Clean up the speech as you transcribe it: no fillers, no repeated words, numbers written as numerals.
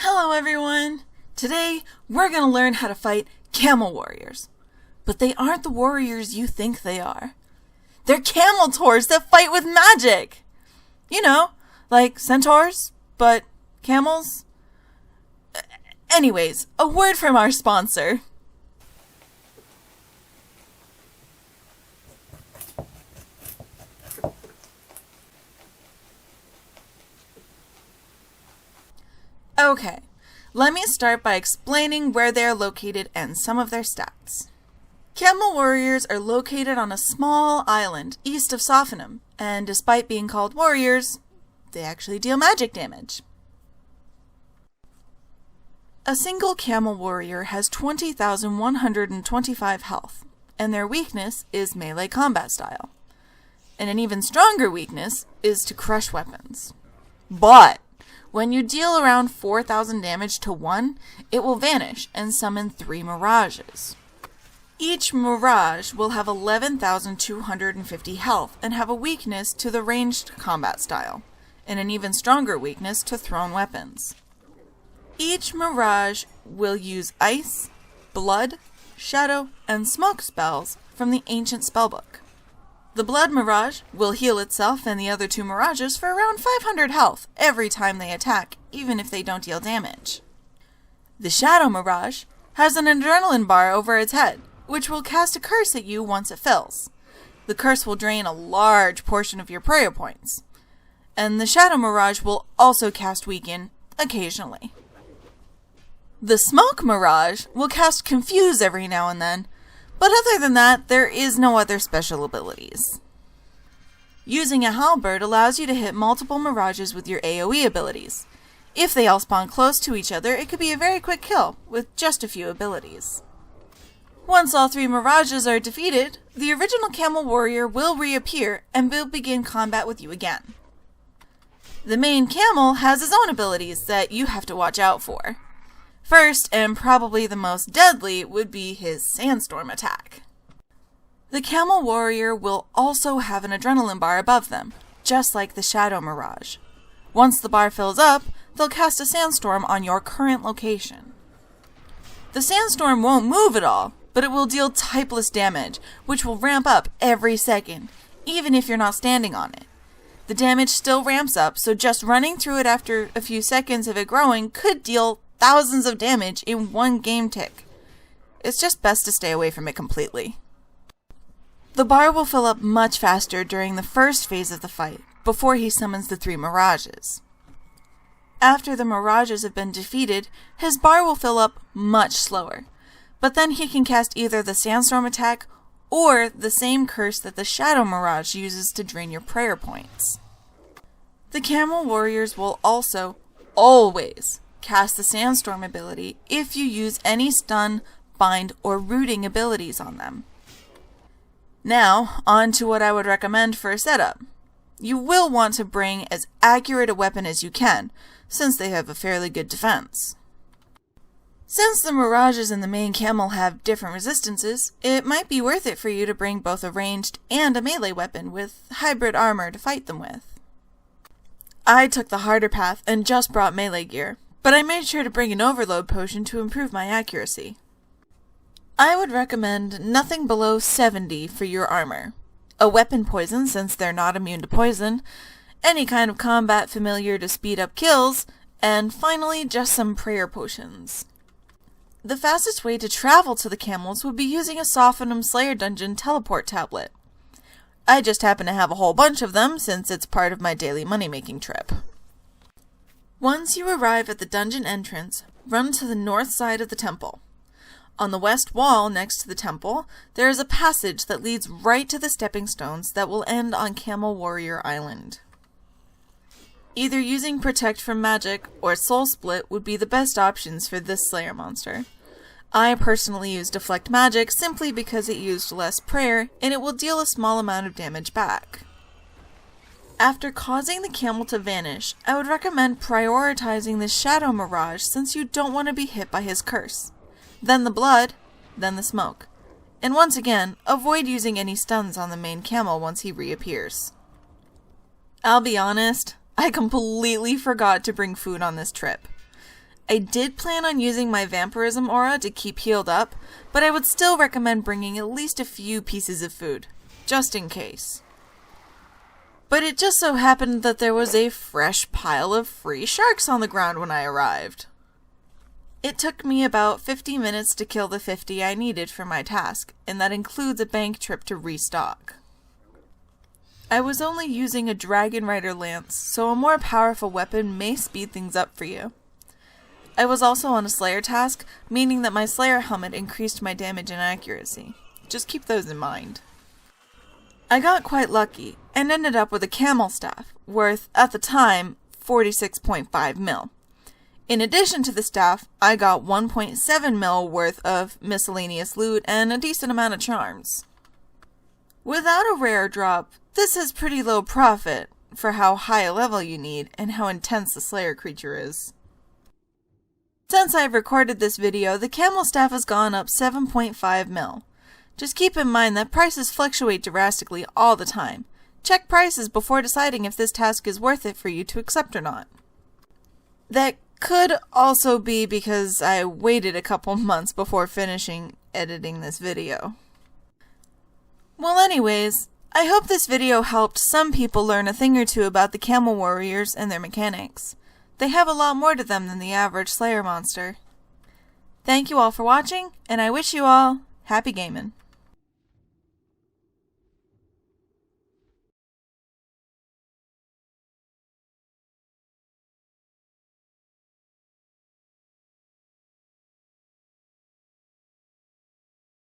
Hello everyone! Today we're going to learn how to fight camel warriors. But they aren't the warriors you think they are. They're camel tours that fight with magic! You know, like centaurs, but camels? Anyways, a word from our sponsor. Okay, let me start by explaining where they are located and some of their stats. Camel warriors are located on a small island east of Sophanum, and despite being called warriors, they actually deal magic damage. A single camel warrior has 20,125 health, and their weakness is melee combat style. And an even stronger weakness is to crush weapons. But when you deal around 4,000 damage to one, it will vanish and summon 3 mirages. Each mirage will have 11,250 health and have a weakness to the ranged combat style, and an even stronger weakness to thrown weapons. Each mirage will use ice, blood, shadow, and smoke spells from the ancient spellbook. The blood mirage will heal itself and the other 2 mirages for around 500 health every time they attack, even if they don't deal damage. The shadow mirage has an adrenaline bar over its head, which will cast a curse at you once it fills. The curse will drain a large portion of your prayer points. And the shadow mirage will also cast weaken occasionally. The smoke mirage will cast confuse every now and then, but other than that, there is no other special abilities. Using a halberd allows you to hit multiple mirages with your AoE abilities. If they all spawn close to each other, it could be a very quick kill with just a few abilities. Once all 3 mirages are defeated, the original camel warrior will reappear and will begin combat with you again. The main camel has his own abilities that you have to watch out for. First, and probably the most deadly, would be his sandstorm attack. The camel warrior will also have an adrenaline bar above them, just like the shadow mirage. Once the bar fills up, they'll cast a sandstorm on your current location. The sandstorm won't move at all, but it will deal typeless damage, which will ramp up every second, even if you're not standing on it. The damage still ramps up, so just running through it after a few seconds of it growing could deal thousands of damage in one game tick. It's just best to stay away from it completely. The bar will fill up much faster during the first phase of the fight, before he summons the 3 mirages. After the mirages have been defeated, his bar will fill up much slower, but then he can cast either the sandstorm attack or the same curse that the shadow mirage uses to drain your prayer points. The camel warriors will also always cast the sandstorm ability if you use any stun, bind, or rooting abilities on them. Now, on to what I would recommend for a setup. You will want to bring as accurate a weapon as you can, since they have a fairly good defense. Since the mirages and the main camel have different resistances, it might be worth it for you to bring both a ranged and a melee weapon with hybrid armor to fight them with. I took the harder path and just brought melee gear, but I made sure to bring an overload potion to improve my accuracy. I would recommend nothing below 70 for your armor, a weapon poison since they're not immune to poison, any kind of combat familiar to speed up kills, and finally just some prayer potions. The fastest way to travel to the camels would be using a Sophanum Slayer Dungeon teleport tablet. I just happen to have a whole bunch of them since it's part of my daily money-making trip. Once you arrive at the dungeon entrance, run to the north side of the temple. On the west wall next to the temple, there is a passage that leads right to the stepping stones that will end on Camel Warrior Island. Either using Protect from Magic or Soul Split would be the best options for this Slayer monster. I personally use Deflect Magic simply because it used less prayer and it will deal a small amount of damage back. After causing the camel to vanish, I would recommend prioritizing the Shadow Mirage since you don't want to be hit by his curse. Then the blood, then the smoke. And once again, avoid using any stuns on the main camel once he reappears. I'll be honest, I completely forgot to bring food on this trip. I did plan on using my vampirism aura to keep healed up, but I would still recommend bringing at least a few pieces of food, just in case. But it just so happened that there was a fresh pile of free sharks on the ground when I arrived. It took me about 50 minutes to kill the 50 I needed for my task, and that includes a bank trip to restock. I was only using a Dragon Rider lance, so a more powerful weapon may speed things up for you. I was also on a Slayer task, meaning that my Slayer helmet increased my damage and accuracy. Just keep those in mind. I got quite lucky, and ended up with a Camel staff, worth, at the time, 46.5 mil. In addition to the staff, I got 1.7 mil worth of miscellaneous loot and a decent amount of charms. Without a rare drop, this is pretty low profit for how high a level you need and how intense the Slayer creature is. Since I've recorded this video, the Camel staff has gone up 7.5 mil. Just keep in mind that prices fluctuate drastically all the time. Check prices before deciding if this task is worth it for you to accept or not. That could also be because I waited a couple months before finishing editing this video. Well, anyways, I hope this video helped some people learn a thing or two about the Camel Warriors and their mechanics. They have a lot more to them than the average Slayer monster. Thank you all for watching, and I wish you all happy gaming.